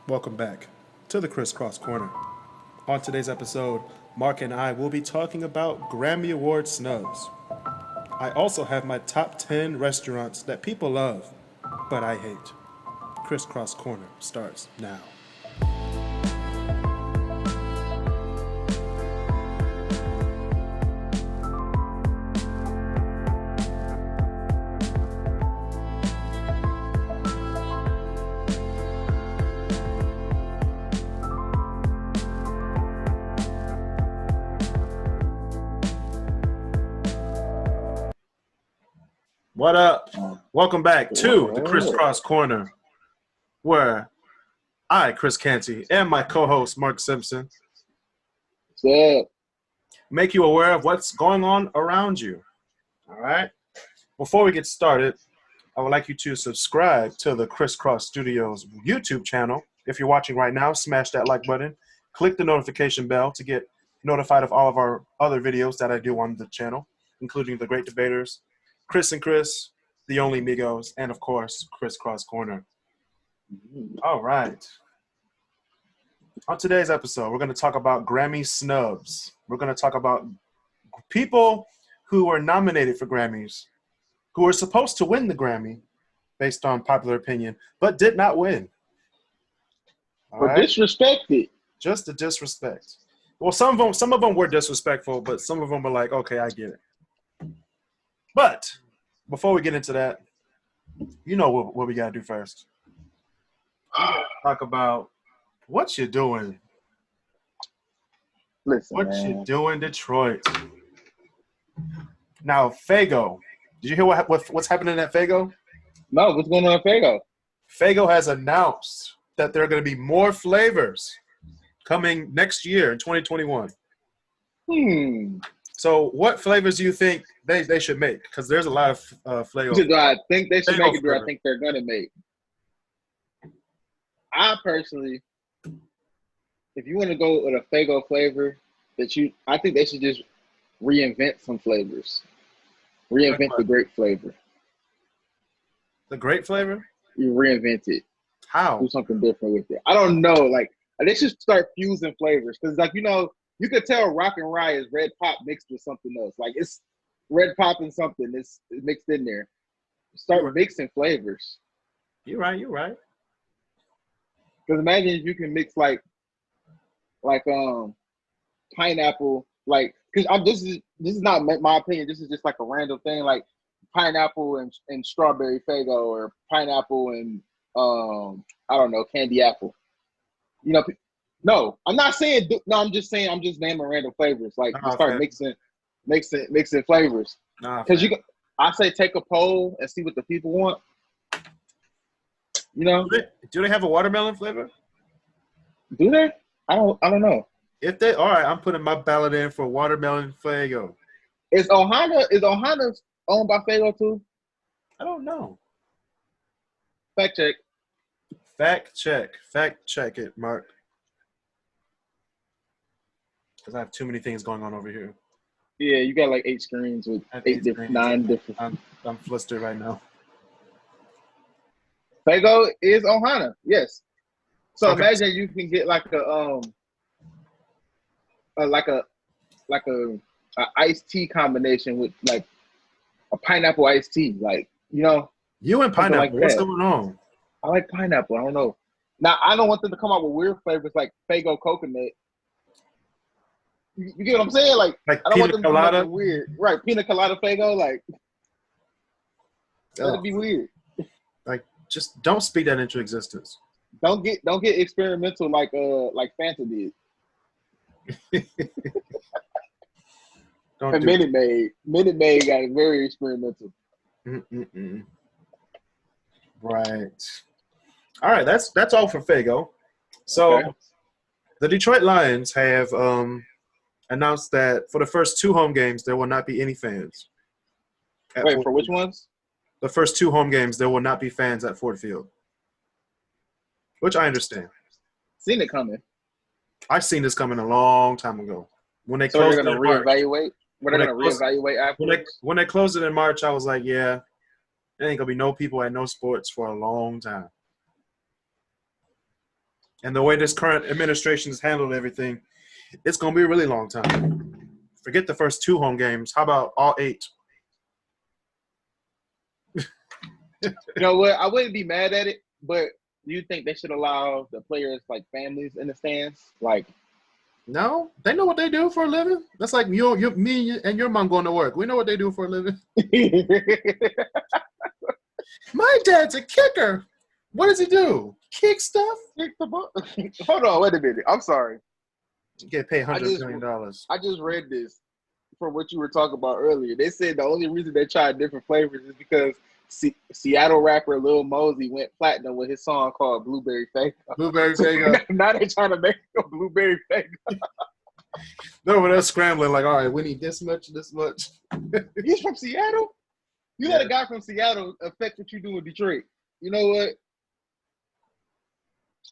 Welcome back to the KrisCross Corner. On today's episode, Mark and I will be talking about Grammy Award Snubs. I also have my top 10 restaurants that people love, but I hate. KrisCross Corner starts now. What up? Welcome back to the KrisCross Corner, where I, Kris Canty, and my co-host Mark Simpson make you aware of what's going on around you. All right? Before we get started, I would like you to subscribe to the KrisCross Studios YouTube channel. If you're watching right now, smash that like button. Click the notification bell to get notified of all of our other videos that I do on the channel, including The Great Debaters, Kris and Kris, The Only Migos, and of course, KrisCross Corner. All right. On today's episode, we're going to talk about Grammy snubs. We're going to talk about people who were nominated for Grammys, who were supposed to win the Grammy based on popular opinion, but did not win. All right? Disrespected. Just the disrespect. Well, some of them were disrespectful, but some of them were like, okay, I get it. But before we get into that, you know what we got to do first. We gotta talk about what you're doing. Listen, what you doing, Detroit? Now, Faygo. Did you hear what's happening at Faygo? No, what's going on at Faygo? Faygo has announced that there are going to be more flavors coming next year in 2021. So what flavors do you think they should make? Because there's a lot of flavors. Do I think they should make it, or I think they're going to make? I personally, if you want to go with a Faygo flavor, I think they should just reinvent some flavors. Reinvent the grape flavor. The grape flavor? You reinvent it. How? Do something different with it. I don't know. Like, they should start fusing flavors. Because, like, you could tell Rock and Rye is red pop mixed with something else. Like, it's red pop and something. It's mixed in there. Start mixing flavors. You're right. Because imagine if you can mix like pineapple, like, because this is not my opinion. This is just like a random thing, like pineapple and strawberry Faygo, or pineapple and I don't know, candy apple. No, I'm not saying. No, I'm just saying. I'm just naming random flavors. Like, start mixing flavors. Because I say take a poll and see what the people want. Do they have a watermelon flavor? Do they? I don't know. If they, all right, I'm putting my ballot in for watermelon Faygo. Is Ohana owned by Faygo too? I don't know. Fact check it, Mark. Because I have too many things going on over here. Yeah, you got like 8 screens with 9 different. I'm flustered right now. Faygo is Ohana, yes. So okay. Imagine you can get like a iced tea combination with like a pineapple iced tea, like You and pineapple, like what's going on? I like pineapple. I don't know. Now I don't want them to come out with weird flavors like Faygo coconut. You get what I'm saying? Like I don't want them to come out weird, right? Pina colada Faygo, like that'd be weird. Like, just don't speak that into existence. Don't get experimental like Fanta did. And Minute Maid got very experimental. Right. All right, that's all for Faygo. So the Detroit Lions have announced that for the first 2 home games there will not be any fans. Wait, for which ones? The first 2 home games there will not be fans at Ford Field. Which I understand. Seen it coming. I've seen this coming a long time ago. When they closed it in March. Reevaluate? When they closed it in March, I was like, yeah, There ain't gonna be no people at no sports for a long time. And the way this current administration has handled everything, it's gonna be a really long time. Forget the first 2 home games. How about all 8? You know what? I wouldn't be mad at it, but do you think they should allow the players like families in the stands? Like, no, they know what they do for a living. That's like me and your mom going to work. We know what they do for a living. My dad's a kicker. What does he do? Kick stuff? kick the ball. Hold on, wait a minute. I'm sorry. You get paid $100 million. I just read this from what you were talking about earlier. They said the only reason they tried different flavors is because Seattle rapper Lil Mosey went platinum with his song called Blueberry Faygo. Blueberry Faygo. Now they're trying to make a Blueberry Faygo. No, but they're scrambling like, all right, we need this much, this much. He's from Seattle? You let a guy from Seattle affect what you do in Detroit. You know what?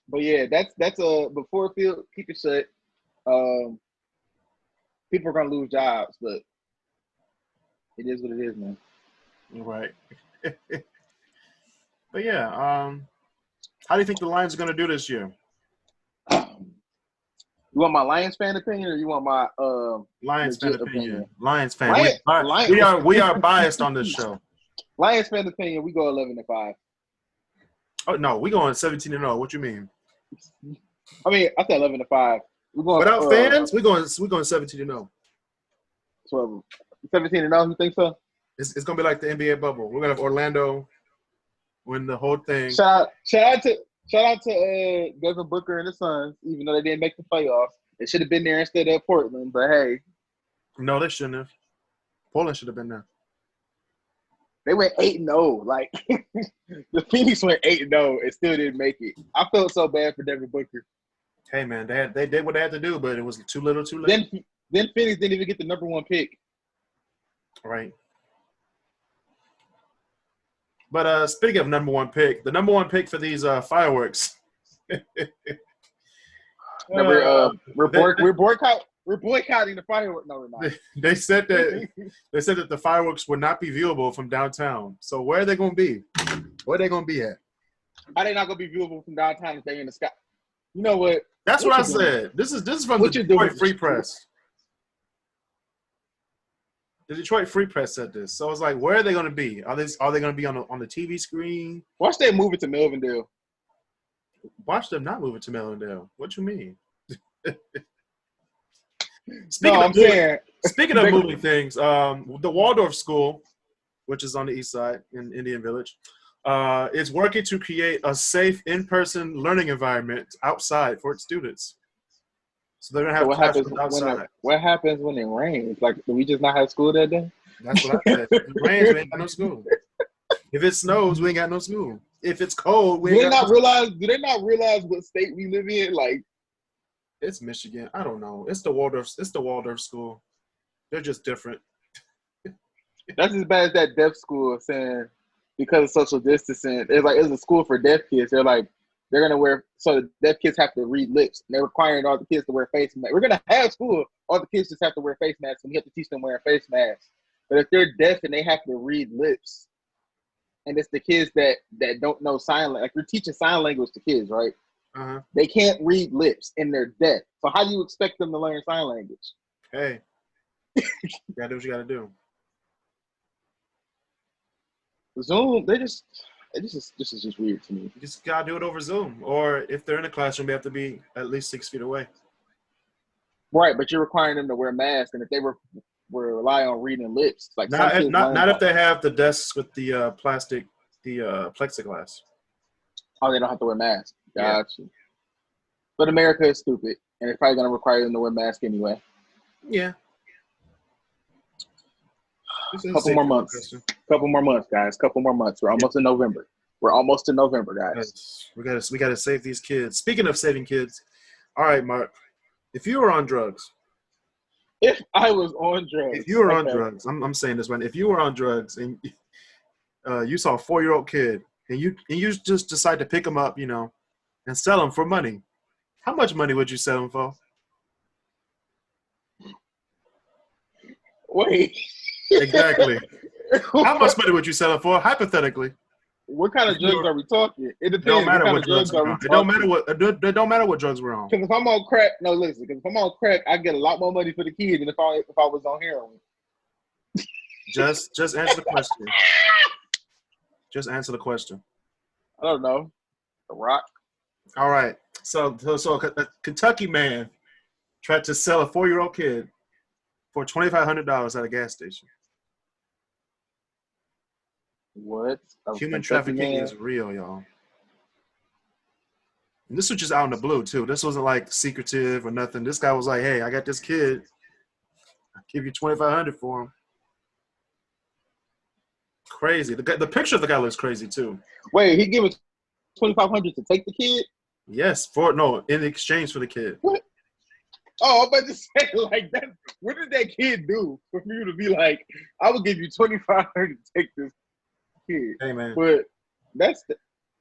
But yeah, that's before field, keep it shut. People are gonna lose jobs, but it is what it is, man. Right. But yeah, how do you think the Lions are going to do this year? You want my Lions fan opinion, or you want my Lions fan opinion? Lions fan. Lions. We are biased on this show. Lions fan opinion. We go 11-5. Oh no, we going 17-0. What you mean? I mean, I said 11-5. We're going without fans. We're going 17-0. 12. 17-0. You think so? It's gonna be like the NBA bubble. We're gonna have Orlando win the whole thing. Shout out to Devin Booker and the Suns, even though they didn't make the playoffs. They should have been there instead of Portland, but hey. No, they shouldn't have. Portland should have been there. They went 8-0. Like the Phoenix went 8-0 and still didn't make it. I felt so bad for Devin Booker. Hey man, they did what they had to do, but it was too little, too late. Then Phoenix didn't even get the number 1 pick. Right. But speaking of number 1 pick, the number 1 pick for these fireworks. We're boycotting the fireworks. No, we're not. They said that the fireworks would not be viewable from downtown. So where are they going to be? Where are they going to be at? How are they not going to be viewable from downtown if they're in the sky? You know what? That's what I said. This is from the Detroit Free Press. The Detroit Free Press said this. So I was like, where are they going to be? Are they going to be on the TV screen? Watch them move it to Melvindale. Watch them not move it to Melvindale. What you mean? Speaking of moving things, the Waldorf School, which is on the east side in Indian Village, is working to create a safe in-person learning environment outside for its students. So they're gonna have classrooms outside. What happens when it rains? Like, do we just not have school that day? That's what I said. If it rains, we ain't got no school. If it snows, we ain't got no school. If it's cold, we ain't got no school. Do they not realize what state we live in? Like, it's Michigan. I don't know. It's the Waldorf School. They're just different. That's as bad as that deaf school saying because of social distancing. It's a school for deaf kids. They're gonna wear, so the deaf kids have to read lips. They're requiring all the kids to wear face masks. We're gonna have school. All the kids just have to wear face masks, and we have to teach them wearing face masks. But if they're deaf and they have to read lips, and it's the kids that don't know sign language, like you're teaching sign language to kids, right? Uh-huh. They can't read lips and they're deaf. So how do you expect them to learn sign language? Hey, you gotta do what you gotta do. Zoom, this is just weird to me. You just gotta do it over Zoom, or if they're in a classroom, they have to be at least 6 feet away. Right, but you're requiring them to wear masks, and if they were rely on reading lips, like not if they have the desks with the plastic, the plexiglass. Oh, they don't have to wear masks. Gotcha. Yeah. But America is stupid, and it's probably gonna require them to wear masks anyway. Yeah. Couple more months, guys. Couple more months. We're almost in November. Guys. We gotta save these kids. Speaking of saving kids, all right, Mark. If you were on drugs. If I was on drugs. If you were on drugs, I'm saying this one. If you were on drugs and you saw a 4-year-old kid and you just decide to pick him up, and sell him for money, how much money would you sell him for? Wait. Exactly. How much money would you sell it for? Hypothetically. What kind of drugs are we talking? It depends. It don't matter what drugs are we talking? It don't matter what. It don't matter what drugs we're on. Because if I'm on crack, no, listen. Because if I'm on crack, I get a lot more money for the kid than if I was on heroin. Just answer the question. Just answer the question. I don't know. The Rock. All right. So a Kentucky man tried to sell a 4-year-old kid for $2,500 at a gas station. What? Human trafficking is real, y'all. And this was just out in the blue, too. This wasn't like secretive or nothing. This guy was like, hey, I got this kid. I'll give you $2,500 for him. Crazy. The picture of the guy looks crazy, too. Wait, he gave it $2,500 to take the kid? Yes, in exchange for the kid. What? Oh, I'm about to say, like, that. What did that kid do for you to be like, I will give you $2,500 to take this kid? Hey, man. But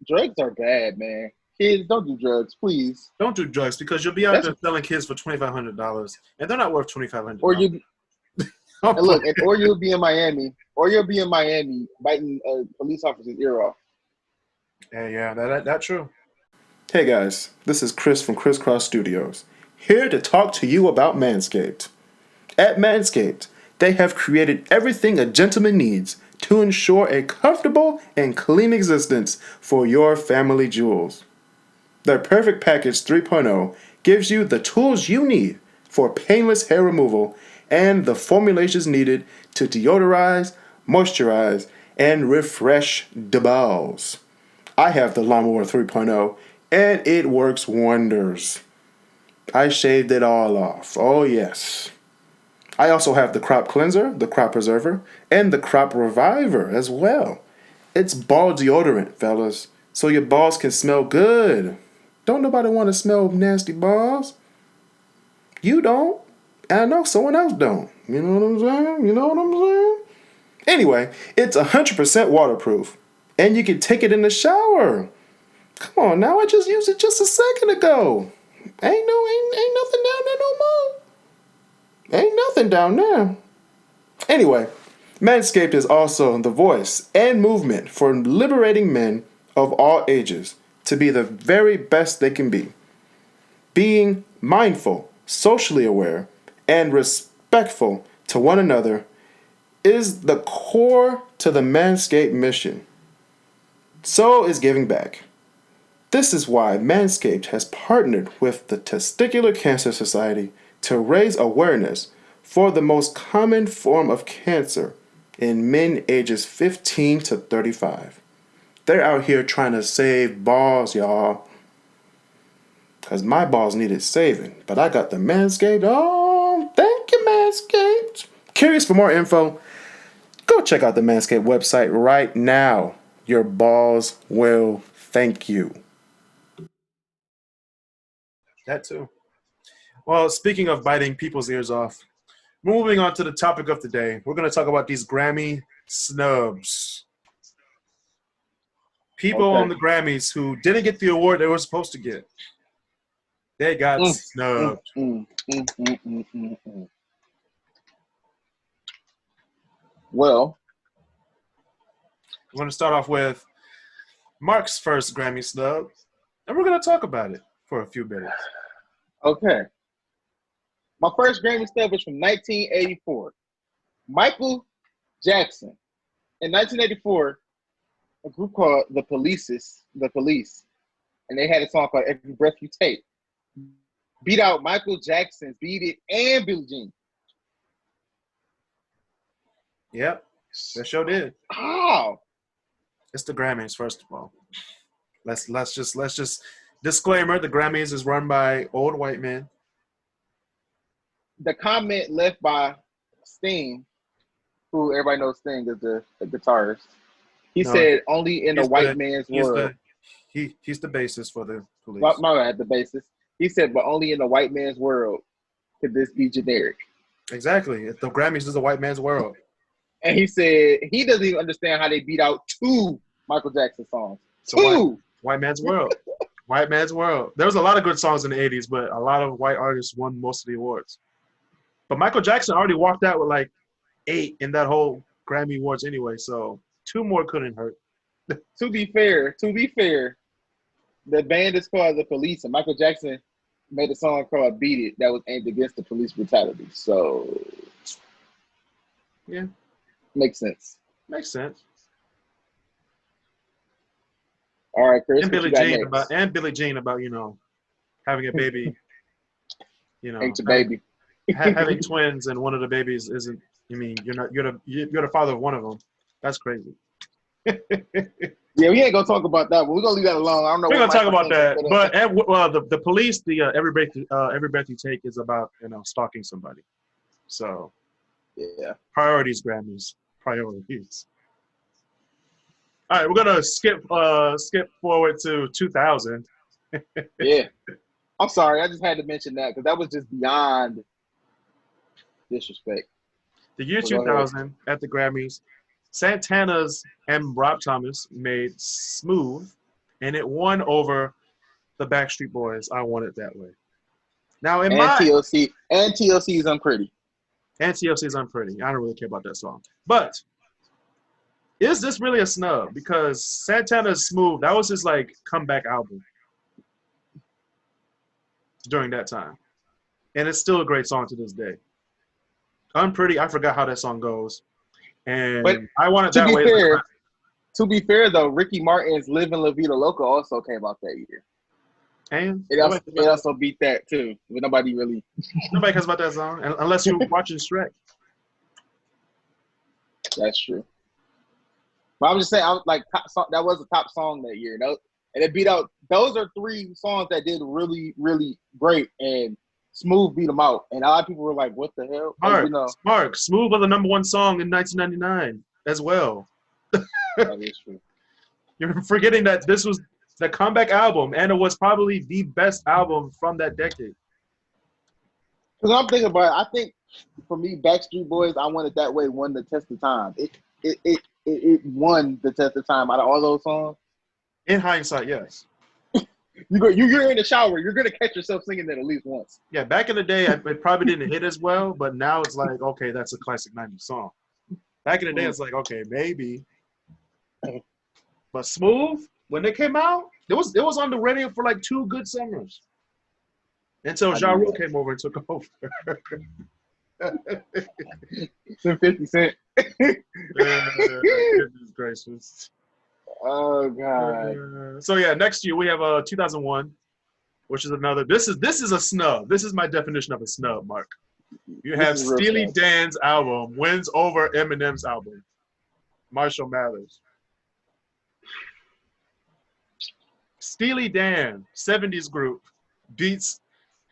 drugs are bad, man. Kids, don't do drugs, please. Don't do drugs because you'll be out there selling kids for $2,500, and they're not worth $2,500. Or or you'll be in Miami, biting a police officer's ear off. Yeah, that's true. Hey guys, this is Kris from KrisCross Studios, here to talk to you about Manscaped. At Manscaped, they have created everything a gentleman needs to ensure a comfortable and clean existence for your family jewels. Their Perfect Package 3.0 gives you the tools you need for painless hair removal and the formulations needed to deodorize, moisturize, and refresh the balls. I have the Lawnmower 3.0 and it works wonders. I shaved it all off. Oh yes. I also have the Crop Cleanser, the Crop Preserver, and the Crop Reviver as well. It's ball deodorant, fellas, so your balls can smell good. Don't nobody want to smell nasty balls. You don't. And I know someone else don't. You know what I'm saying? Anyway, it's 100% waterproof. And you can take it in the shower. Come on now, I just used it just a second ago. Ain't nothing down there no more. Ain't nothing down there. Anyway, Manscaped is also the voice and movement for liberating men of all ages to be the very best they can be. Being mindful, socially aware, and respectful to one another is the core to the Manscaped mission. So is giving back. This is why Manscaped has partnered with the Testicular Cancer Society to raise awareness for the most common form of cancer in men ages 15 to 35. They're out here trying to save balls, y'all. Because my balls needed saving, but I got the Manscaped. Oh, thank you, Manscaped. Curious for more info? Go check out the Manscaped website right now. Your balls will thank you. That too. Well, speaking of biting people's ears off, moving on to the topic of the day, we're going to talk about these Grammy snubs. People on the Grammys who didn't get the award they were supposed to get. They got snubbed. Well, I'm going to start off with Mark's first Grammy snub, and we're going to talk about it for a few minutes. Okay. My first Grammy snub was from 1984. Michael Jackson. In 1984, a group called The Police, and they had a song called Every Breath You Take, beat out Michael Jackson's Beat It and Billie Jean. Yep, that sure did. How? It's the Grammys, first of all. Let's just disclaimer: the Grammys is run by old white men. The comment left by Sting, who everybody knows Sting is the guitarist. He said, "Only in a white man's world." He's the bassist for the Police. My bad, the bassist. He said, "But only in a white man's world could this be generic." Exactly. The Grammys is a white man's world. And he said he doesn't even understand how they beat out 2 Michael Jackson songs. Two. White man's world. White man's world. There was a lot of good songs in the 80s, but a lot of white artists won most of the awards. But Michael Jackson already walked out with like 8 in that whole Grammy Awards anyway, so 2 more couldn't hurt. To be fair, the band is called The Police, and Michael Jackson made a song called "Beat It" that was aimed against the police brutality. So, yeah, makes sense. Makes sense. All right, Kris, And what Billie you got Jean next? about having a baby. Ain't your baby. Having twins and one of the babies isn't. I mean, you're the father of one of them. That's crazy. Yeah, we ain't gonna talk about that, but we're gonna leave that alone. I don't know. We're what gonna talk about Michael that, but the police, every breath you take is about stalking somebody. So yeah, priorities, Grammys, priorities. All right, we're gonna skip forward to 2000. yeah. I'm sorry, I just had to mention that because that was just beyond disrespect. The year 2000 at the Grammys, Santana's and Rob Thomas made "Smooth," and it won over the Backstreet Boys' "I Want It That Way." Now, TLC is Unpretty. And TLC is Unpretty. I don't really care about that song. But is this really a snub? Because Santana's "Smooth," that was his like comeback album during that time, and it's still a great song to this day. Unpretty, I forgot how that song goes, and but I Want It That Way. To be fair, though, Ricky Martin's "Livin' La Vida Loca" also came out that year. And it also beat that too, but nobody cares about that song unless you're watching Shrek. That's true. But I'm just saying, that was a top song that year, and it beat out. Those are 3 songs that did really, really great, and Smooth beat them out. And a lot of people were like, "What the hell?" Mark, "Smooth" was the #1 song in 1999 as well. That is true. You're forgetting that this was the comeback album, and it was probably the best album from that decade. Because I'm thinking about it, I think for me, Backstreet Boys, "I Want It That Way" won the test of time. It won the test of time out of all those songs. In hindsight, yes. You're in the shower, you're gonna catch yourself singing that at least once. Yeah, back in the day, it probably didn't hit as well, but now it's like, okay, that's a classic '90s song. Back in the day, it's like, okay, maybe. But "Smooth," when it came out, it was on the radio for like 2 good summers until Ja Rule came over and took over. 50 Cent. Goodness gracious. Oh God. So yeah, next year we have 2001, which is another. This is a snub. This is my definition of a snub, Mark. You have Steely Dan's album wins over Eminem's album, Marshall Mathers. Steely Dan, 70s group, beats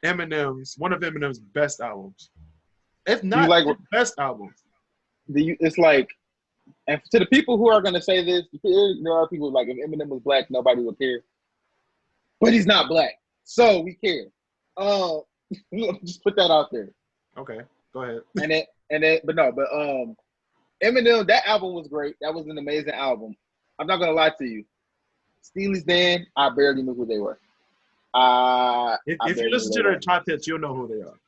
one of Eminem's best albums. If not the best album. It's like, and to the people who are going to say this, there are people like, if Eminem was black, nobody would care. But he's not black, so we care. Just put that out there. Okay, go ahead. But Eminem, that album was great. That was an amazing album. I'm not going to lie to you. Steely Dan, I barely knew who they were. If you listen to their top hits, you'll know who they are.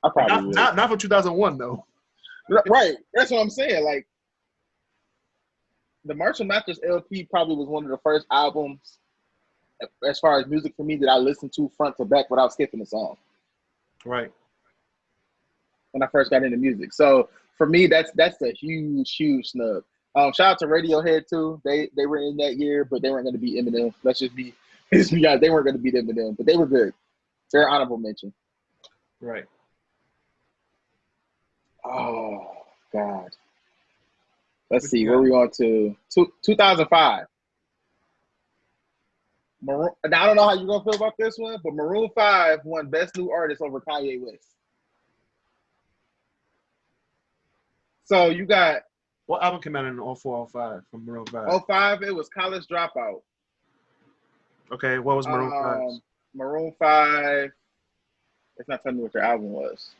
I probably not for 2001 though. Right, that's what I'm saying. Like, the Marshall Mathers LP probably was one of the first albums, as far as music for me, that I listened to front to back without skipping a song. Right. When I first got into music, so for me, that's a huge snub. Shout out to Radiohead too. They were in that year, but they weren't going to beat Eminem. Let's just be honest. They weren't going to beat Eminem, but they were good. Fair honorable mention. Right. Oh God. Let's see. Where are we on to? 2005. Now, I don't know how you're going to feel about this one, but Maroon 5 won Best New Artist over Kanye West. So you got... What album came out in 04, 05 from Maroon 5? 05, it was College Dropout. Okay, what was Maroon 5? Maroon 5... It's not telling me what their album was.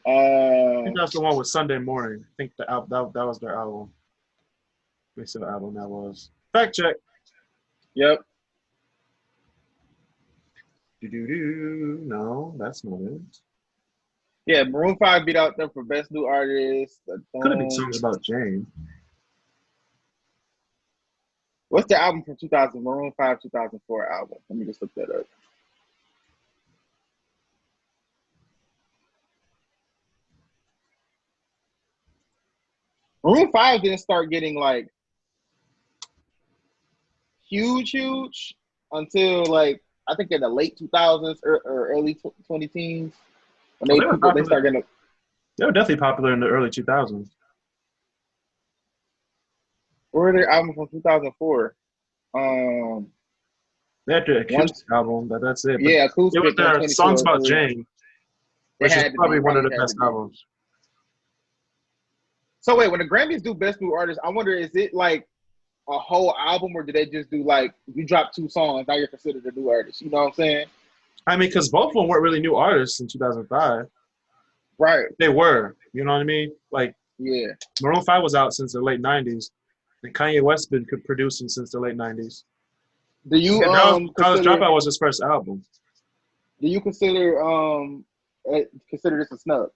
I think that's the one with Sunday Morning. I think that was their album. Let me see the album that was. Fact check. Yep. No, that's not it. Yeah, Maroon 5 beat out them for Best New Artist. Could have been songs about Jane. What's the album from 2000? Maroon 5 2004 album. Let me just look that up. Maroon 5 didn't start getting like huge until like I think in the late 2000s or early 20 teens when they start getting. They were definitely popular in the early 2000s. Where are their album from 2004? They had the acoustic album, but that's it. But yeah, acoustic. It was their songs about Jane, which is probably one of the best albums. So wait, when the Grammys do Best New Artist, I wonder, is it like a whole album, or do they just do like you drop 2 songs, now you're considered a new artist? You know what I'm saying? I mean, because both of them weren't really new artists in 2005. Right. They were. You know what I mean? Like, yeah, Maroon 5 was out since the late 90s, and Kanye West been producing since the late 90s. Do you College Dropout was his first album. Do you consider this a snub?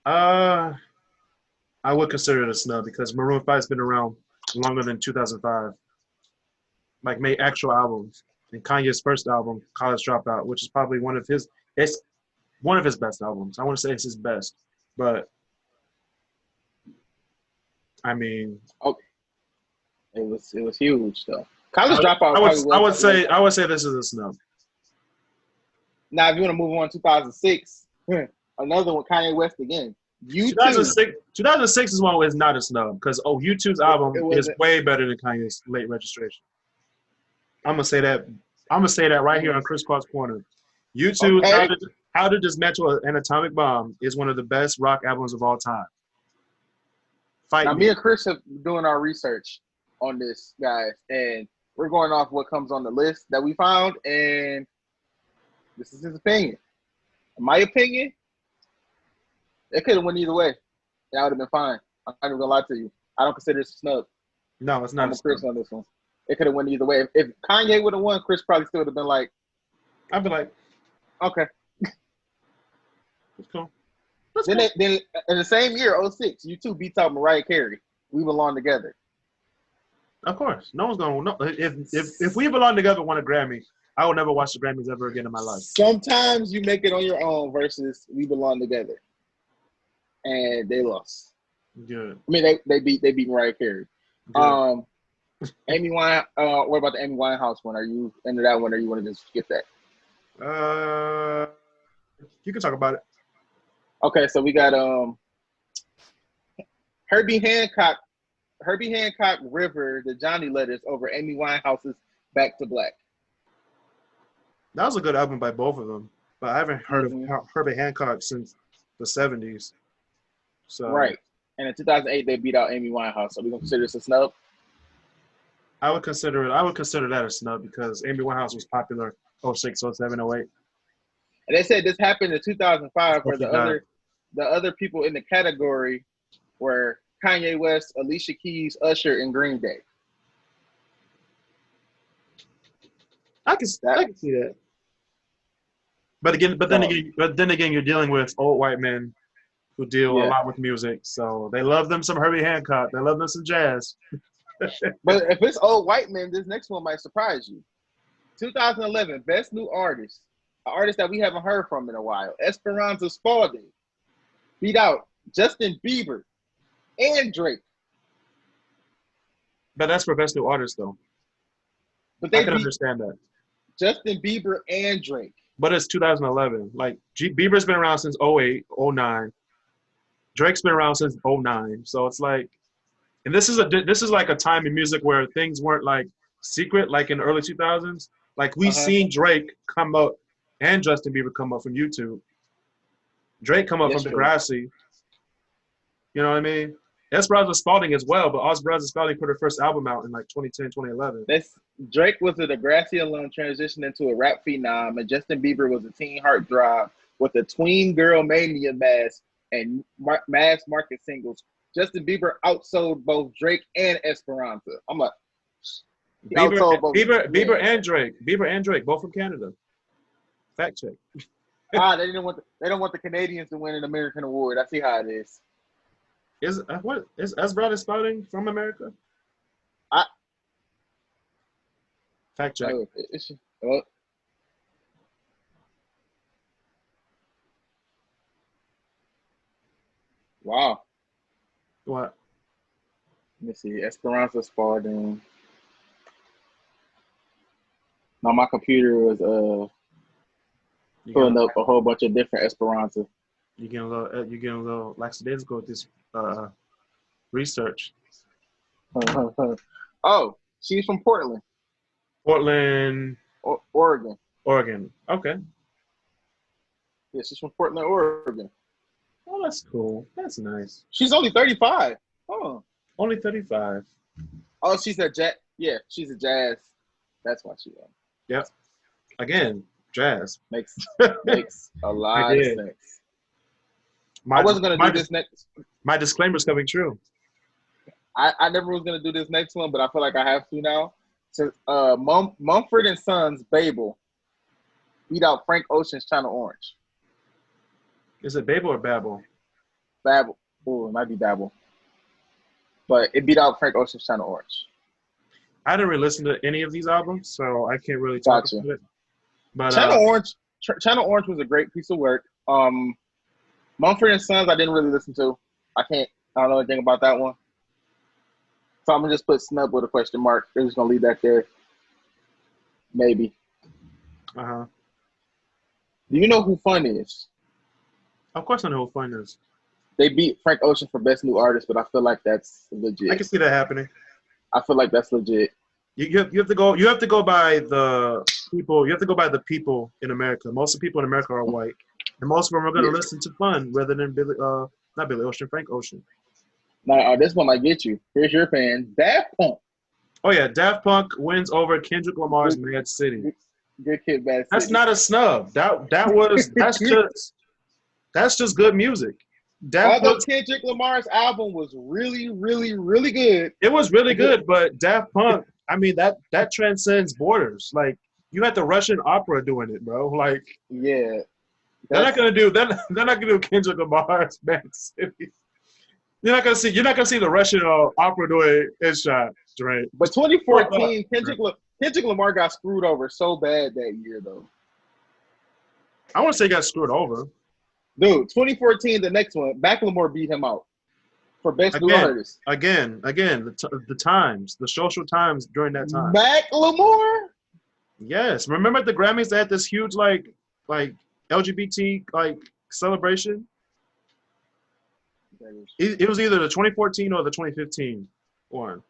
I would consider it a snub because Maroon 5's been around longer than 2005. Like, made actual albums. And Kanye's first album, College Dropout, which is probably one of his best albums. I want to say it's his best, but I mean, it was huge though. College Dropout. I would say this is a snub. Now, if you want to move on, 2006, another one, Kanye West again. 2006 is one where it's not a snub because U2's album is way better than Kanye's Late Registration. I'm gonna say that. Right here on KrisCross Corner. U2's How to Dismantle an Atomic Bomb is one of the best rock albums of all time. Now, me and Chris have been doing our research on this, guys, and we're going off what comes on the list that we found, and this is his opinion. In my opinion, it could have went either way. That would have been fine. I'm not even gonna lie to you. I don't consider this a snub. No, it's not. I'm a Chris on this one. It could have went either way. If Kanye would have won, Chris probably still would have been like, I'd be like, okay. That's cool. Then in the same year, 06, U2 beats out Mariah Carey. We Belong Together. Of course. No one's going to know. If We Belong Together won a Grammy, I will never watch the Grammys ever again in my life. Sometimes you make it on your own versus We Belong Together. And they lost. Good. I mean, they beat Mariah Carey. Good. Amy Wine. What about the Amy Winehouse one? Are you into that one, or you want to just skip that? You can talk about it. Okay, so we got Herbie Hancock, River, the Johnny Letters over Amy Winehouse's Back to Black. That was a good album by both of them, but I haven't heard of Herbie Hancock since the 70s. So right, and in 2008 they beat out Amy Winehouse. So we gonna consider this a snub? I would consider that a snub because Amy Winehouse was popular 06, 07, 08. And they said this happened in 2005 where the other people in the category were Kanye West, Alicia Keys, Usher, and Green Day. I can see that. But then again, you're dealing with old white men who deal a lot with music. So they love them some Herbie Hancock. They love them some jazz. But if it's old white men, this next one might surprise you. 2011, Best New Artist. An artist that we haven't heard from in a while. Esperanza Spalding beat out Justin Bieber and Drake. But that's for Best New Artist, though. But I can understand that. Justin Bieber and Drake. But it's 2011. Like, Bieber's been around since 08, 09. Drake's been around since 09. So it's like, and this is like a time in music where things weren't like secret, like in the early 2000s. Like we seen Drake come up and Justin Bieber come up from YouTube. Drake come up from Degrassi. You know what I mean? Esperanza Spalding as well, but Esperanza Spalding put her first album out in like 2010, 2011. Drake was a Degrassi alum transitioned into a rap phenom, and Justin Bieber was a teen heartthrob with a tween girl mania mask and mass market singles. Justin Bieber outsold both Drake and Esperanza. I'm like, Bieber and Drake, both from Canada. Fact check. They don't want the Canadians to win an American award. I see how it is. Is what is Esbrad spouting from America? I Fact check. Wow. What? Let me see. Esperanza Spalding. Now my computer was pulling up a whole bunch of different Esperanza. You getting a little lackadaisical with this research. Oh, she's from Portland. Oregon. Oregon. Okay. Yeah, she's from Portland, Oregon. Oh, that's cool. That's nice. She's only 35. Oh. Only 35. Oh, she's a jazz. Yeah, she's a jazz. That's why she won. Yep. Again, jazz. Makes a lot of sense. I wasn't going to do this next. My disclaimer's coming true. I never was going to do this next one, but I feel like I have to now. So, Mumford & Sons Babel beat out Frank Ocean's Channel Orange. Is it Babel or Babel? Babel. Oh, it might be Babel. But it beat out Frank Ocean's Channel Orange. I didn't really listen to any of these albums, so I can't really talk about it. But Channel Orange was a great piece of work. Mumford & Sons, I didn't really listen to. I don't know anything about that one. So I'm going to just put snub with a question mark. They're just going to leave that there. Maybe. Uh-huh. Do you know who Fun is? Of course I know who Fun is. They beat Frank Ocean for Best New Artist, but I feel like that's legit. I can see that happening. I feel like that's legit. You have to go by the people. You have to go by the people in America. Most of the people in America are white, and most of them are going to listen to Fun rather than not Billy Ocean, Frank Ocean. Now, this one might get you. Here's your fan, Daft Punk. Oh yeah, Daft Punk wins over Kendrick Lamar's Mad City. Good Kid, Bad City. That's not a snub. That's just good music. Although Kendrick Lamar's album was really, really, really good. It was really good, but Daft Punk, I mean, that transcends borders. Like, you had the Russian opera doing it, bro. Like, yeah. They're not gonna do Kendrick Lamar's Mad City. You're not gonna see the Russian opera doing It's Shot, Drake. But 2014, Kendrick Lamar got screwed over so bad that year, though. I want to say he got screwed over. Dude, 2014, the next one, Macklemore beat him out for Best New Artist. Again, the times, the social times during that time. Macklemore? Yes. Remember at the Grammys, they had this huge, like LGBT, celebration? It was either the 2014 or the 2015 one.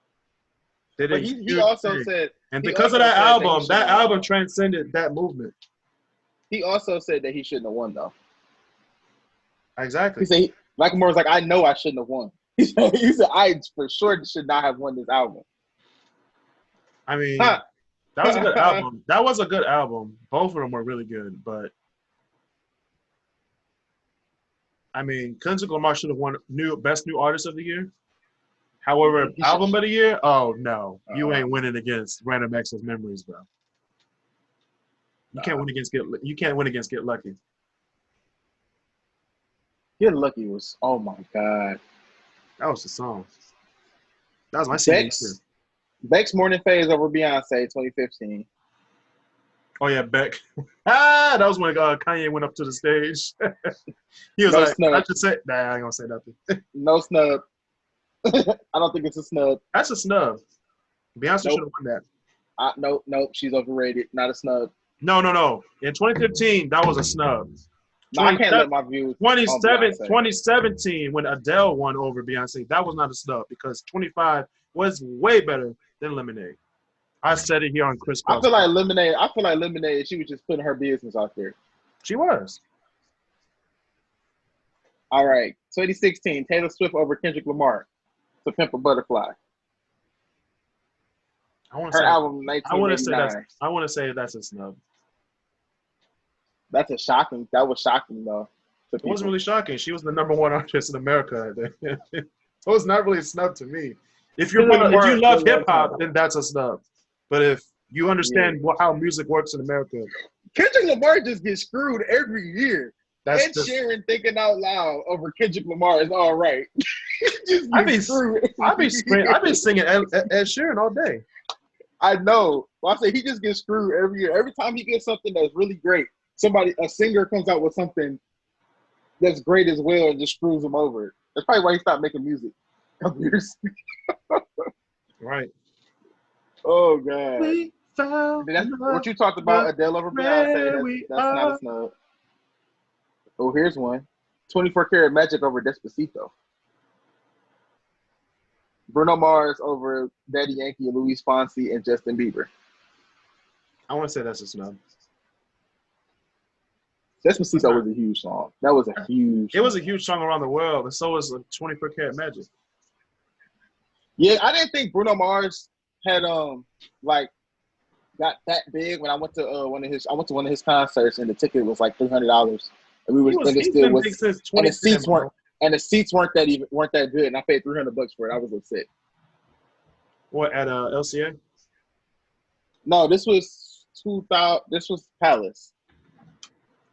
He also said, and because of that album transcended that movement. He also said that he shouldn't have won, though. Exactly. He said, Macklemore was like, I know I shouldn't have won. He said, I for sure should not have won this album. I mean, that was a good album. That was a good album. Both of them were really good, but I mean, Kendrick Lamar should have won Best New Artist of the Year. However, Album of the Year, oh no, you ain't winning against Random Access Memories, bro. You can't win against Get Lucky. Get Lucky was, oh my God. That was the song. That was my CD too. Beck's Morning Phase over Beyonce 2015. Oh yeah, Beck. That was when Kanye went up to the stage. He was snub. I should say, nah, I ain't gonna say nothing. No snub. I don't think it's a snub. That's a snub. Beyonce should have won that. Nope. She's overrated. Not a snub. No. In 2015, that was a snub. No, I can't let my views. 2017, when Adele won over Beyonce, that was not a snub because 25 was way better than Lemonade. I said it here on KrisCross. I feel like Lemonade. She was just putting her business out there. She was. All right, 2016, Taylor Swift over Kendrick Lamar. To Pimp a Butterfly. Album 1989. I want to say that's a snub. That was shocking though. It wasn't really shocking. She was the #1 artist in America. It was not really a snub to me. If you love hip hop, then that's a snub. But if you understand how music works in America, Kendrick Lamar just gets screwed every year. That's Ed Sheeran thinking out loud over Kendrick Lamar is all right. I've been singing Ed Sheeran all day. I know. Well, I say he just gets screwed every year. Every time he gets something that's really great, a singer comes out with something that's great as well and just screws him over. That's probably why he stopped making music. Right. Oh God. That's what you talked about, Adele over Beyonce. That's not a snub. Oh, here's one. 24 Karat Magic over Despacito. Bruno Mars over Daddy Yankee, Luis Fonsi, and Justin Bieber. I want to say that's a snub. Despacito was a huge song. That was a huge It was a huge song around the world, and so was 24 Karat Magic. Yeah, I didn't think Bruno Mars had got that big when I went to one of his concerts, and the ticket was like $300, and the seats weren't that good, and I paid $300 for it. I was upset. What, at LCA? No, this was 2000. This was Palace.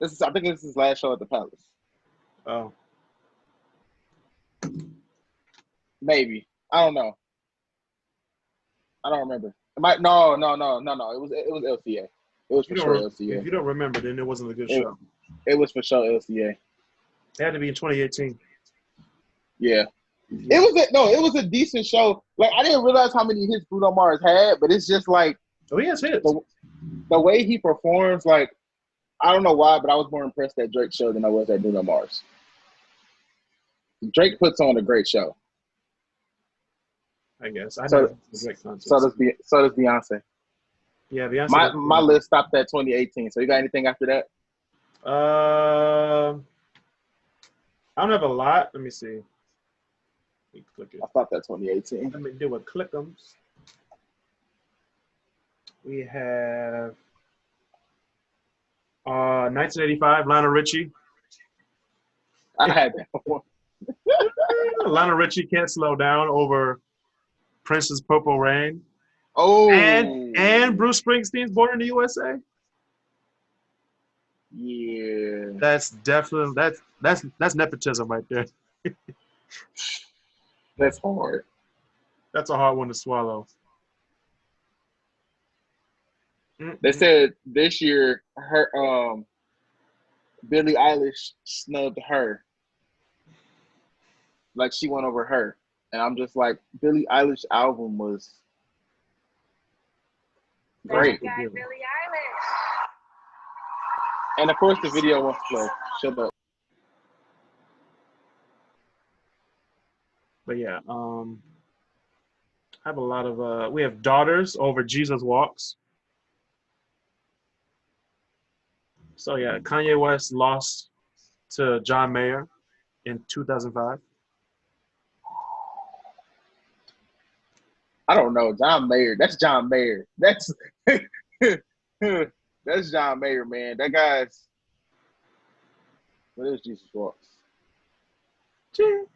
I think this is his last show at the Palace. Oh, maybe. I don't know. I don't remember. No. It was LCA. It was for sure LCA. If you don't remember, then it wasn't a good show. It was for sure LCA. It had to be in 2018. Yeah. It was a decent show. Like, I didn't realize how many hits Bruno Mars had, but it's just like, oh, he has hits. The way he performs, like, I don't know why, but I was more impressed at Drake's show than I was at Bruno Mars. Drake puts on a great show. I guess. So does Beyonce. Yeah, Beyonce. My list stopped at 2018. So you got anything after that? I don't have a lot. Let me see. Let me click it. I stopped at 2018. Let me do a clickums. We have 1985, Lionel Richie. I had that one. Lionel Richie, Can't Slow Down over Prince's Purple Rain. Oh, and Bruce Springsteen's Born in the USA. Yeah, that's definitely that's nepotism right there. That's hard. That's a hard one to swallow. They said this year her Billie Eilish snubbed her. Like, she went over her. And I'm just like, Billie Eilish album was great. Billie Eilish. And of course the video wants to play. Shut up. But yeah, I have a lot of we have Daughters over Jesus Walks. So yeah, Kanye West lost to John Mayer in 2005. I don't know. John Mayer. That's John Mayer. That's John Mayer, man. That guy's. What is Jesus Walks? Jesus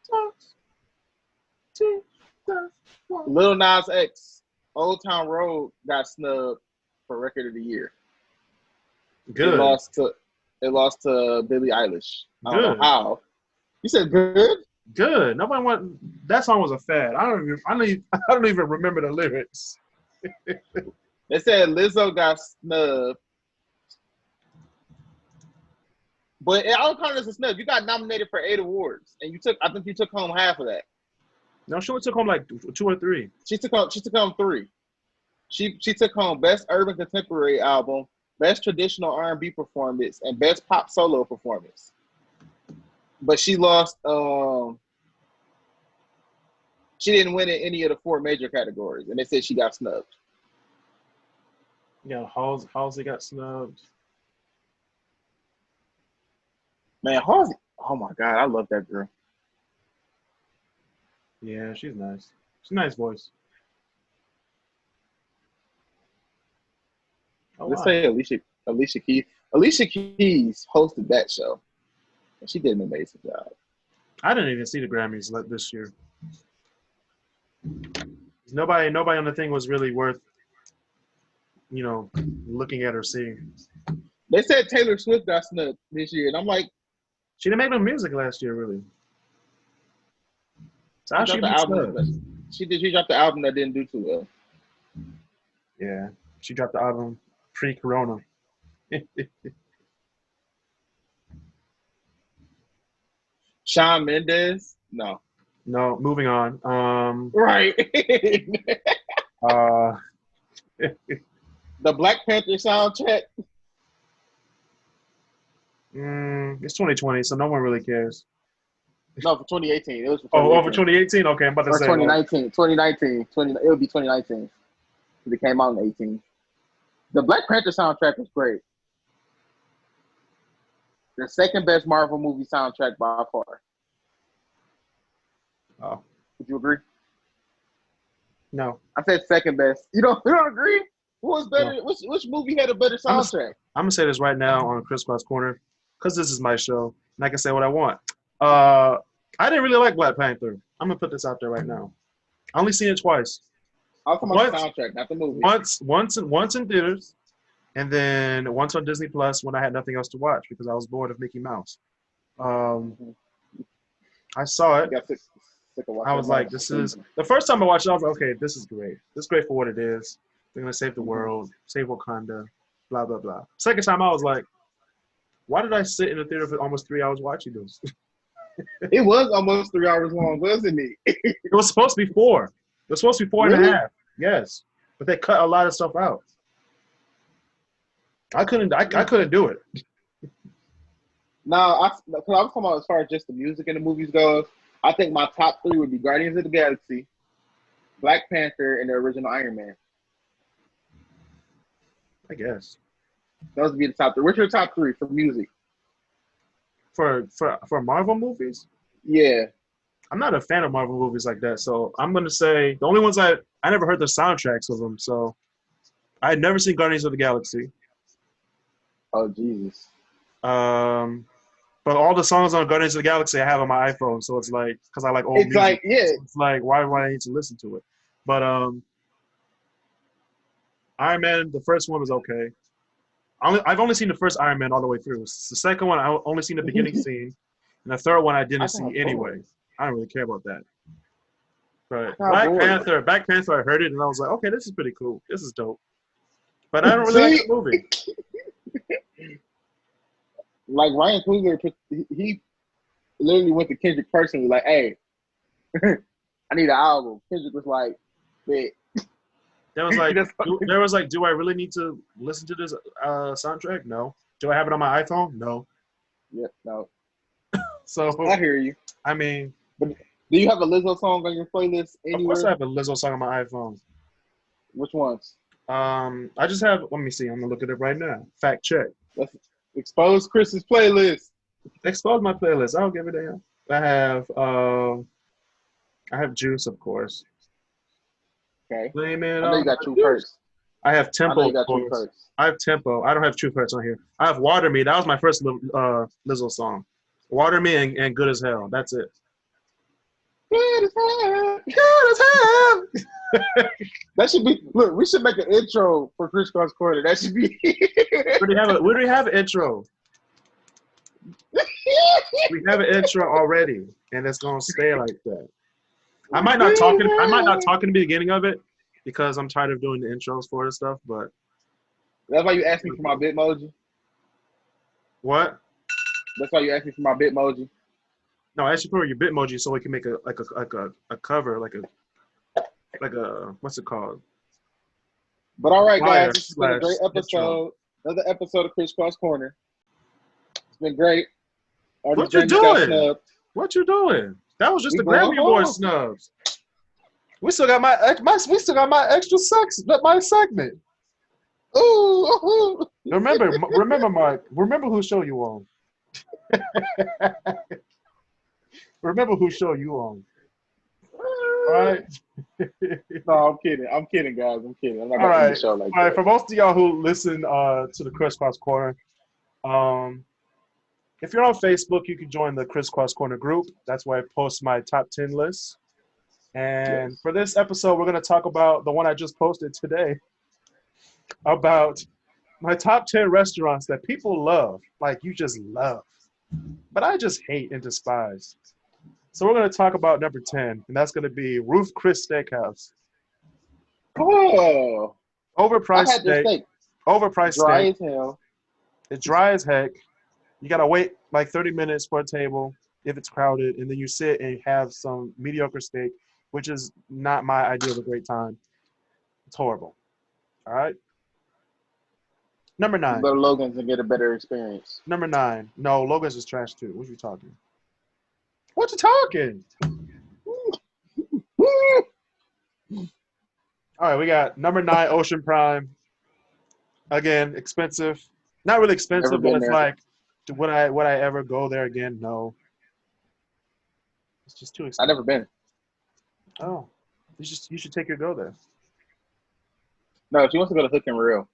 Walks. Jesus Walks. Lil Nas X, Old Town Road got snubbed for Record of the Year. Good. It lost to Billie Eilish. I don't Good. know how. You said good? Good. Nobody want that song was a fad. I don't even remember the lyrics. They said Lizzo got snubbed. But I don't count it as a snub. You got nominated for 8 awards, and I think you took home half of that. No, she only took home like 2 or 3. She took home 3. She took home Best Urban Contemporary Album, Best Traditional R&B Performance, and Best Pop Solo Performance. But she lost. She didn't win in any of the 4 major categories, and they said she got snubbed. Yeah, Halsey got snubbed. Man, Halsey. Oh my God, I love that girl. Yeah, she's nice. She's a nice voice. Oh, Let's wow. say Alicia Keys. Alicia Keys hosted that show, and she did an amazing job. I didn't even see the Grammys this year. Nobody on the thing was really worth looking at or seeing. They said Taylor Swift got snubbed this year, and I'm like, She didn't make no music last year, really. So how she she dropped the be album. snubbed? She dropped the album that didn't do too well. Yeah, she dropped the album pre-corona. Shawn Mendes, no. No, moving on. Right. Uh, The Black Panther soundtrack. it's 2020, so no one really cares. No, for 2018. It was for 2018. Oh, for 2018? Okay, I'm about to or say. 2019. 2019. It would be 2019. Because it came out in 18. The Black Panther soundtrack was great. The second best Marvel movie soundtrack by far. Oh. Would you agree? No. I said second best. You don't agree? Who was better? No. Which movie had a better soundtrack? I'm gonna say this right now on KrisCross Corner, because this is my show, and I can say what I want. I didn't really like Black Panther. I'm gonna put this out there right now. I only seen it twice. I was talking about the soundtrack, not the movie. Once in theaters, and then once on Disney Plus when I had nothing else to watch because I was bored of Mickey Mouse. I saw it. I was like, this is the first time I watched it. I was like, okay, this is great. This is great for what it is. They're gonna save the world, save Wakanda, blah blah blah. Second time, I was like, why did I sit in the theater for almost 3 hours watching this? It was almost 3 hours long, wasn't it? It was supposed to be 4. It was supposed to be 4 and a half. Yes, but they cut a lot of stuff out. I couldn't do it. No, because I was talking about as far as just the music and the movies goes. I think my top 3 would be Guardians of the Galaxy, Black Panther, and the original Iron Man. I guess those would be the top 3. What's your top 3 for music? For Marvel movies? Yeah. I'm not a fan of Marvel movies like that, so I'm gonna say the only ones I never heard the soundtracks of them, so I had never seen Guardians of the Galaxy. Oh Jesus. But all the songs on Guardians of the Galaxy I have on my iPhone, so it's like because I like old music. It's like yeah. So it's like why do I need to listen to it? But Iron Man, the first one was okay. I've only seen the first Iron Man all the way through. The second one, I only seen the beginning scene. And the third one, I didn't see anyway. I don't really care about that. But Black Panther, I heard it, and I was like, okay, this is pretty cool. This is dope. But I don't really like the movie. Like, Ryan Coogler, he literally went to Kendrick personally, like, hey, I need an album. Kendrick was like, bet. There was like, do I really need to listen to this soundtrack? No. Do I have it on my iPhone? No. Yeah, no. So I hear you. I mean, but do you have a Lizzo song on your playlist anywhere? Of course, I have a Lizzo song on my iPhone. Which ones? I just have. Let me see. I'm gonna look at it right now. Fact check. Let's expose Chris's playlist. Expose my playlist. I don't give a damn. I have Juice, of course. Okay. Blame it I know you got True Hurts. I have Tempo. I know you got True Hurts. I have Tempo. I don't have True Hurts on here. I have Water Me. That was my first Lizzo song. Water Me and Good as Hell. That's it. Good as hell. Good as hell. That should be. Look, we should make an intro for KrisCross Corner. That should be. We already have an intro. We have an intro already, and it's gonna stay like that. I might not talk in the beginning of it because I'm tired of doing the intros for this stuff. But that's why you asked me for my Bitmoji. What? That's why you asked me for my Bitmoji. No, I asked you for your Bitmoji so we can make a cover, like a what's it called? But all right, guys, this has been a great episode. Another episode of KrisCross Corner. It's been great. What you doing? What you doing? That was just the Grammy Award Snubs. We still got my extra my segment. Ooh. Remember, Mark. Remember whose show you on. Remember whose show you on. All right. No, I'm kidding, guys. I'm kidding. I'm not gonna end the show like that. All right. For most of y'all who listen to the KrisCross Corner, if you're on Facebook, you can join the KrisCross Corner group. That's where I post my top 10 list. And for this episode, we're going to talk about the one I just posted today. about my top 10 restaurants that people love, like you just love, but I just hate and despise. So we're going to talk about number 10, and that's going to be Ruth Chris Steakhouse. Oh, I Overpriced had this steak. steak. Overpriced Dry steak. as hell. It's dry as heck. You got to wait like 30 minutes for a table if it's crowded, and then you sit and have some mediocre steak, which is not my idea of a great time. It's horrible. All right. Number You 9. go to Logan's and get a better experience. Number 9. No, Logan's is trash too. What you talking? What you talking? All right, we got number 9, Ocean Prime. Again, expensive. Not really expensive, but it's like, would I ever go there again? No. It's just too expensive. I've never been. Oh, you should take your go there. No, she wants to go to Hook and Reel.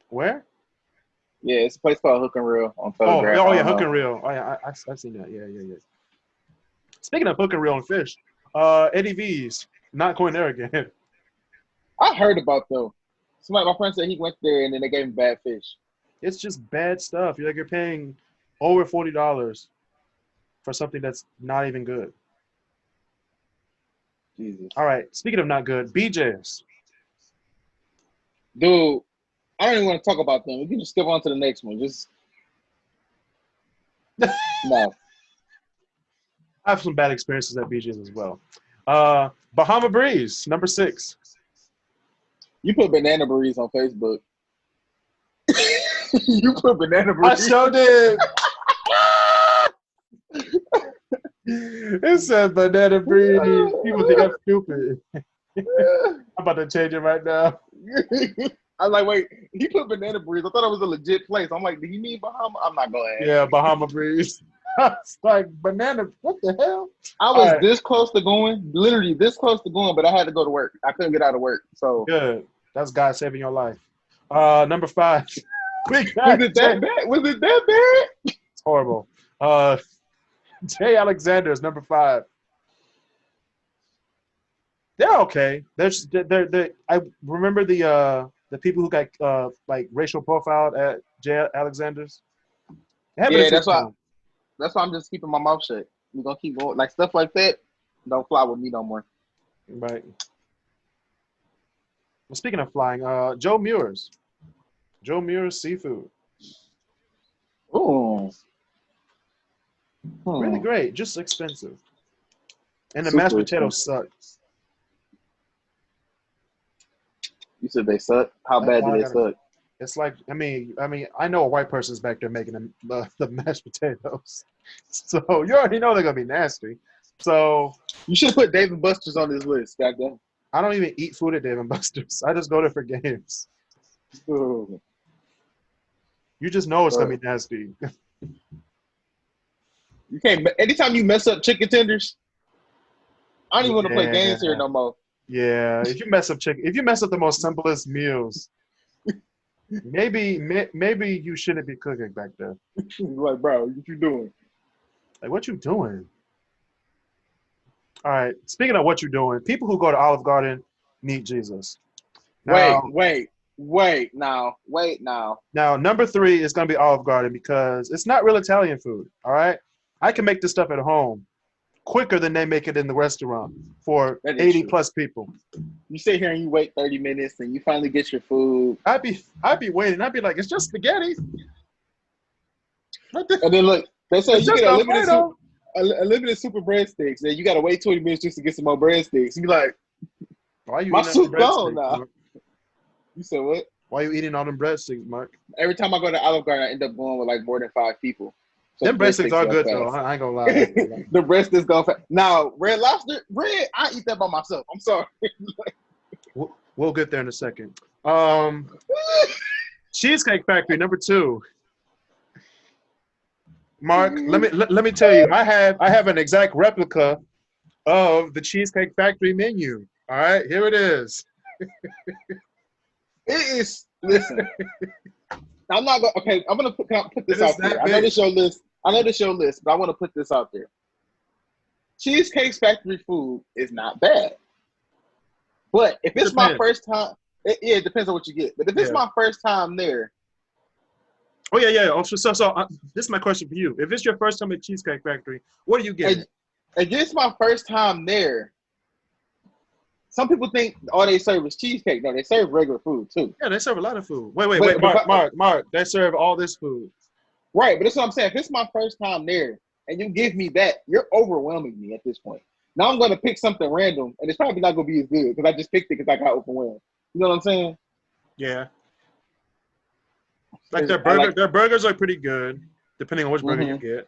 Where? Yeah, it's a place called Hook and Reel on Oh, Telegraph. oh yeah, Hook and Reel. Oh yeah, I've seen that. Yeah. Speaking of Hook and Reel and fish, Eddie V's not going there again. I heard about them. Somebody, my friend said he went there and then they gave him bad fish. It's just bad stuff. You're paying over $40 for something that's not even good. Jesus. All right. Speaking of not good, BJ's. Dude, I don't even want to talk about them. We can just skip on to the next one. Just no. I have some bad experiences at BJ's as well. Bahama Breeze, number 6. You put Banana Breeze on Facebook. You put Banana Breeze. I sure did. It said Banana Breeze. People think I'm stupid. I'm about to change it right now. I was like, wait, he put Banana Breeze. I thought it was a legit place. I'm like, do you mean Bahama? I'm not going to ask. Yeah, Bahama Breeze. It's like banana. What the hell? I was this close to going, literally this close to going, but I had to go to work. I couldn't get out of work. So good. That's God saving your life. Number 5. Was it that bad? Was it that bad? It's horrible. Jay Alexander's number 5. They're okay. They're I remember the people who got like racial profiled at Jay Alexander's. Yeah, that's why I'm just keeping my mouth shut. We're gonna keep going. Like stuff like that, don't fly with me no more. Right. Well, speaking of flying, Joe Muir's Seafood. Ooh. Really great, just expensive. And the Super mashed potatoes suck. You said they suck? How bad do they suck? It's like, I mean, I know a white person's back there making the mashed potatoes. So you already know they're going to be nasty. So you should put Dave & Buster's on this list, goddamn. I don't even eat food at Dave & Buster's. I just go there for games. Ooh. You just know it's going to be nasty. You can't. Anytime you mess up chicken tenders, I don't even want to play games here no more. Yeah, if you mess up the most simplest meals, maybe you shouldn't be cooking back there. Like, bro, what you doing? Like, what you doing? All right. Speaking of what you're doing, people who go to Olive Garden need Jesus. Now, Wait. Now, number 3 is going to be Olive Garden because it's not real Italian food. All right. I can make this stuff at home quicker than they make it in the restaurant for 80 plus people. You sit here and you wait 30 minutes and you finally get your food. I'd be waiting. I'd be like, it's just spaghetti. And then look, they say you get a limited super breadsticks, and you got to wait 20 minutes just to get some more breadsticks. You be like, why are you my soup gone now. Mark? You said what? Why are you eating all them breadsticks, Mark? Every time I go to Olive Garden, I end up going with like more than 5 people. So them breadsticks are good though. I ain't gonna lie. The breadsticks go fast. Now, Red Lobster, I eat that by myself. I'm sorry. We'll get there in a second. Cheesecake Factory, number 2. Mark, let me tell you, I have an exact replica of the Cheesecake Factory menu. All right, here it is. It is. Listen, I'm not going. Okay, I'm gonna put this out there. I know this your list, but I want to put this out there. Cheesecake Factory food is not bad, but if it's my first time, It depends on what you get. But if it's my first time there. Oh, yeah. Oh, so this is my question for you. If it's your first time at Cheesecake Factory, what are you getting? If it's my first time there, some people think all they serve is cheesecake. No, they serve regular food, too. Yeah, they serve a lot of food. Wait, Mark. They serve all this food. Right, but that's what I'm saying. If it's my first time there and you give me that, you're overwhelming me at this point. Now I'm going to pick something random, and it's probably not going to be as good because I just picked it because I got overwhelmed. You know what I'm saying? Yeah. Like their burgers are pretty good, depending on which burger you get.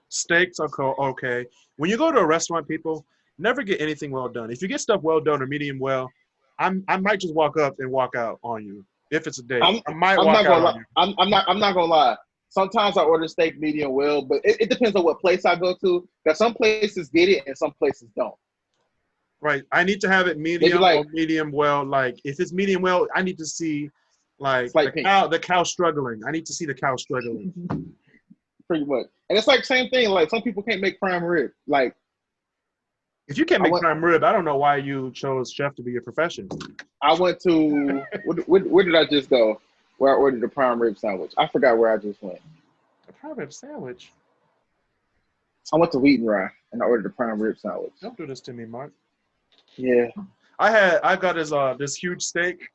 Steaks are okay. When you go to a restaurant, people never get anything well done. If you get stuff well done or medium well, I might just walk up and walk out on you. If it's a date, I might walk out on you. I'm not gonna lie. Sometimes I order steak medium well, but it depends on what place I go to. Because some places get it and some places don't. Right. I need to have it medium or medium well. Like if it's medium well, I need to see the cow struggling. I need to see the cow struggling. Pretty much. And it's like same thing. Like some people can't make prime rib. Like if you can't make prime rib, I don't know why you chose chef to be your profession. I went to where did I just go? Where I ordered a prime rib sandwich. I forgot where I just went. A prime rib sandwich. I went to Wheat and Rye and I ordered a prime rib sandwich. Don't do this to me, Mark. Yeah. I got this huge steak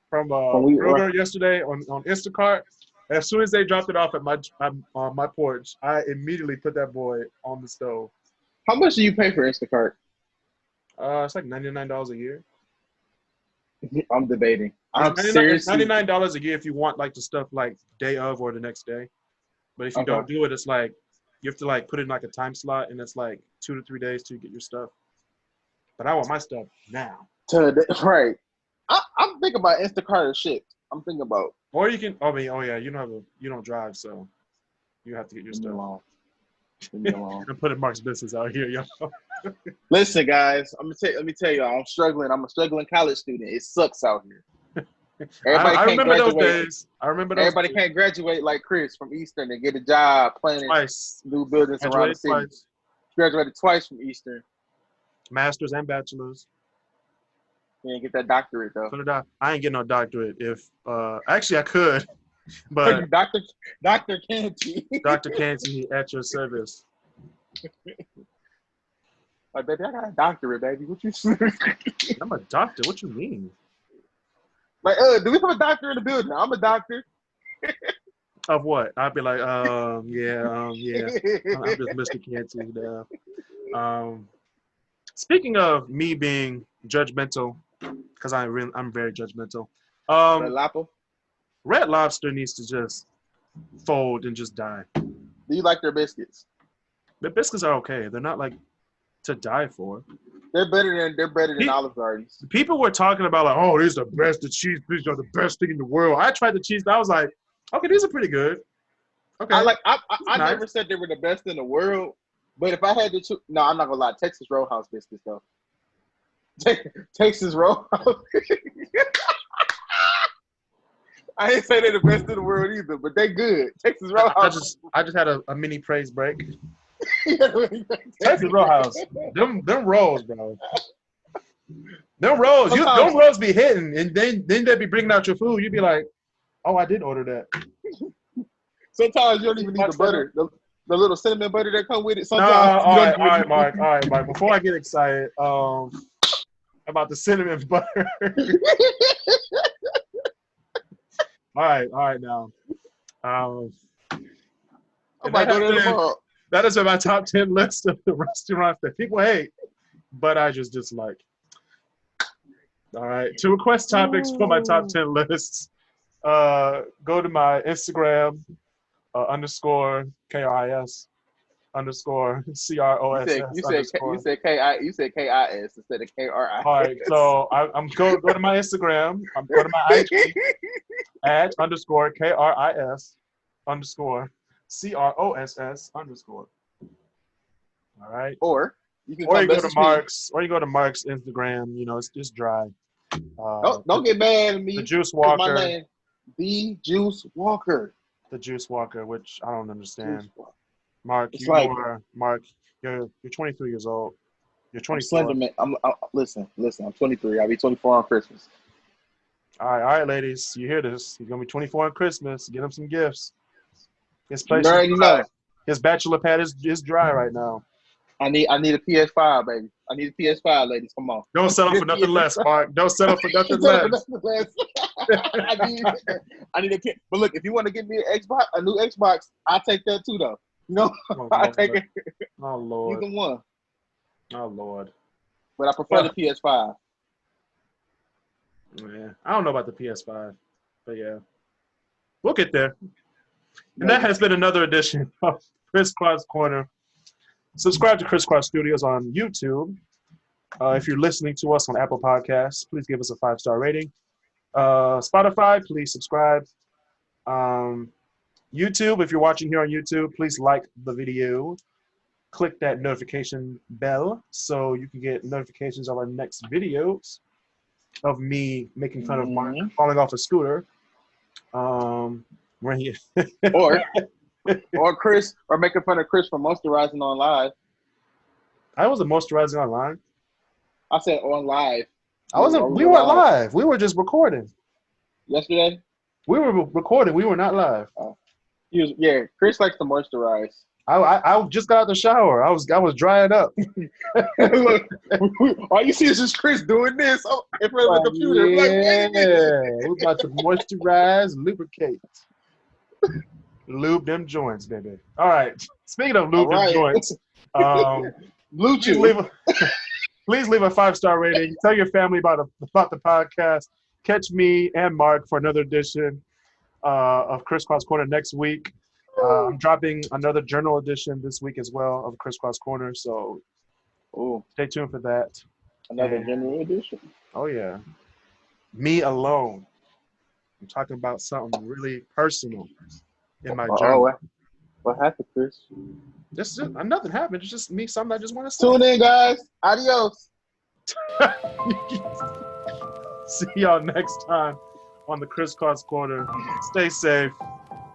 from Kroger yesterday on Instacart. As soon as they dropped it off at my porch, I immediately put that boy on the stove. How much do you pay for Instacart? It's like $99 a year. I'm debating. It's $99 a year if you want like the stuff like day of or the next day. But if you don't do it, it's like you have to like put it in like a time slot, and it's like 2 to 3 days to get your stuff. But I want my stuff now. Right. I'm thinking about Instacart or shit. I'm thinking about. Or you can. You don't drive, so you have to get your stuff. I'm putting Mark's business out here, y'all. Listen, guys, let me tell you, I'm struggling. I'm a struggling college student. It sucks out here. I remember those days. Everybody can't graduate like Kris from Eastern and get a job planning new buildings around the city. Graduated twice from Eastern. Masters and bachelors. You didn't get that doctorate though. I ain't getting no doctorate. If actually I could, but Dr. Canty. Dr. Canty at your service. Like, baby, I got a doctorate, baby. What you I'm a doctor. What you mean? Like, do we have a doctor in the building? I'm a doctor. Of what? I'd be like, yeah. I'm just Mr. Canty now. Speaking of me being judgmental, because I'm very judgmental. Red Lobster needs to just fold and just die. Do you like their biscuits? The biscuits are okay. They're not like to die for. They're better than Olive Garden's. People were talking about like, oh, these are the best. The cheese biscuits are the best thing in the world. I tried the cheese. I was like, okay, these are pretty good. Okay. I never said they were the best in the world, but if I had to choose, no, I'm not gonna lie. Texas Roadhouse biscuits though. Texas Roadhouse. I ain't say they're the best in the world either, but they good. Texas Roadhouse. I just had a mini praise break. Texas Roadhouse. Them rolls, bro. Them rolls. Them rolls be hitting, and then they be bringing out your food. You be like, oh, I did order that. Sometimes you don't even need the butter. The little cinnamon butter that come with it. Sometimes all right, Mark. Before I get excited, about the cinnamon butter. All right now. That is in my top 10 list of the restaurants that people hate, but I just dislike. All right. To request topics for my top 10 lists, go to my Instagram, _ KRIS _ CROSS. You said KIS instead of KRIS. All right. So I'm go to my Instagram. I'm go to my IG at _ KRIS _ CROSS _ All right. Or you go to Mark's Instagram. You know, it's just dry. Don't get mad at me. The Juice Walker. My name, the Juice Walker. The Juice Walker, which I don't understand. Mark, you're 23 years old. You're 24. Slender man. Listen. I'm 23. I'll be 24 on Christmas. All right, ladies. You hear this? He's gonna be 24 on Christmas. Get him some gifts. His You place is already dry. know. His bachelor pad is dry right now. I need a PS5, baby. I need a PS5, ladies. Come on. Don't settle for nothing less, Mark. Don't settle for nothing less. I need a kid. But look, if you want to get me a new Xbox, I'll take that too, though. You know, Oh, I'll take it. Oh Lord. Either one. Oh Lord. But I prefer the PS5. Yeah, I don't know about the PS5, but yeah, we'll get there. And that has been another edition of KrisCross Corner. Subscribe to KrisCross Studios on YouTube. If you're listening to us on Apple Podcasts, please give us a 5-star rating. Spotify, please subscribe. YouTube, if you're watching here on YouTube, please like the video. Click that notification bell so you can get notifications of our next videos of me making fun of Mark falling off a scooter. When he or Kris, or making fun of Kris for moisturizing on live. I wasn't moisturizing online. I said on live. I wasn't. We weren't live. We were just recording. Yesterday? We were recording. We were not live. Kris likes to moisturize. I just got out the shower. I was drying up. Look, all you see is just Kris doing this in front of the computer. Yeah, we're about to moisturize, lubricate, lube them joints, baby. All right. Speaking of lube them joints, please leave a 5-star rating. Tell your family about the podcast. Catch me and Mark for another edition of KrisCross Corner next week. I'm dropping another journal edition this week as well of KrisCross Corner, so stay tuned for that. Another general edition? Oh, yeah. Me alone. I'm talking about something really personal in my journal. What happened, Kris? Nothing happened. It's just me, something I just want to say. Tune in, guys. Adios. See y'all next time on the KrisCross Corner. Stay safe,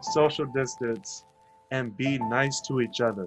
social distance, and be nice to each other.